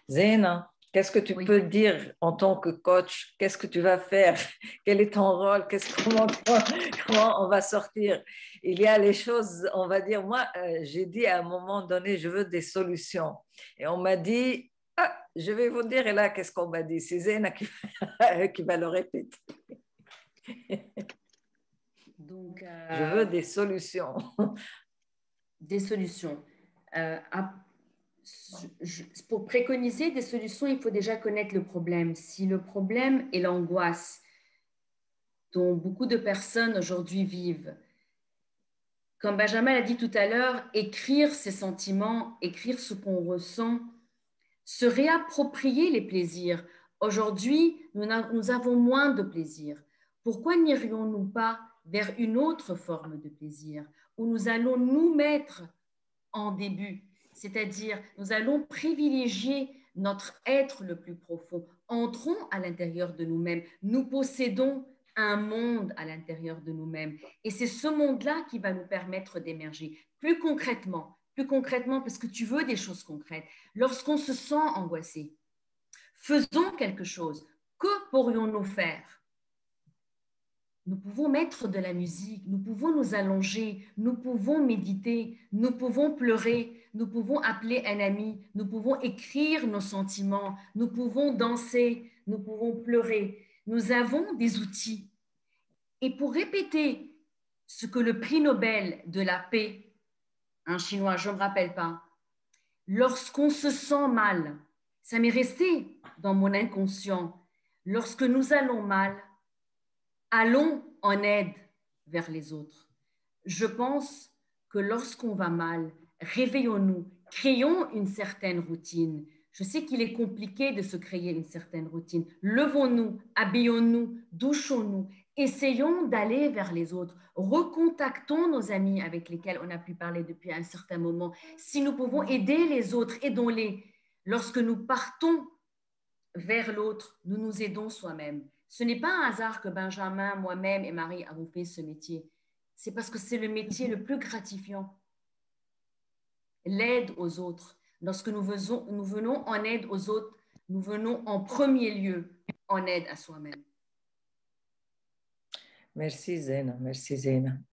Zéna, qu'est-ce que tu Oui. peux dire en tant que coach? Qu'est-ce que tu vas faire? Quel est ton rôle? Comment on va sortir? Il y a les choses, on va dire, moi, j'ai dit à un moment donné, je veux des solutions. Et on m'a dit, ah, je vais vous dire, et là, qu'est-ce qu'on m'a dit? C'est Zéna qui va le répéter. Donc, Je veux des solutions. des solutions. Euh, à- pour préconiser des solutions, il faut déjà connaître le problème. Si le problème est l'angoisse dont beaucoup de personnes aujourd'hui vivent, comme Benjamin l'a dit tout à l'heure, écrire ses sentiments, écrire ce qu'on ressent, se réapproprier les plaisirs. Aujourd'hui, nous avons moins de plaisir. Pourquoi n'irions-nous pas vers une autre forme de plaisir où nous allons nous mettre en début, c'est-à-dire nous allons privilégier notre être le plus profond. Entrons à l'intérieur de nous-mêmes. Nous possédons un monde à l'intérieur de nous-mêmes. Et c'est ce monde-là qui va nous permettre d'émerger. Plus concrètement, parce que tu veux des choses concrètes. Lorsqu'on se sent angoissé, faisons quelque chose. Que pourrions-nous faire? Nous pouvons mettre de la musique, nous pouvons nous allonger, nous pouvons méditer, nous pouvons pleurer, nous pouvons appeler un ami, nous pouvons écrire nos sentiments, nous pouvons danser, nous pouvons pleurer. Nous avons des outils. Et pour répéter ce que le prix Nobel de la paix, un chinois, je ne me rappelle pas, lorsqu'on se sent mal, ça m'est resté dans mon inconscient, lorsque nous allons mal, allons en aide vers les autres. Je pense que lorsqu'on va mal, réveillons-nous, créons une certaine routine. Je sais qu'il est compliqué de se créer une certaine routine. Levons-nous, habillons-nous, douchons-nous, essayons d'aller vers les autres, recontactons nos amis avec lesquels on a pu parler depuis un certain moment. Si nous pouvons aider les autres, aidons-les. Lorsque nous partons vers l'autre, nous nous aidons soi-même. Ce n'est pas un hasard que Benjamin, moi-même et Marie avons fait ce métier. C'est parce que c'est le métier le plus gratifiant, l'aide aux autres. Lorsque nous venons en aide aux autres, nous venons en premier lieu en aide à soi-même. Merci Zéna, merci Zéna.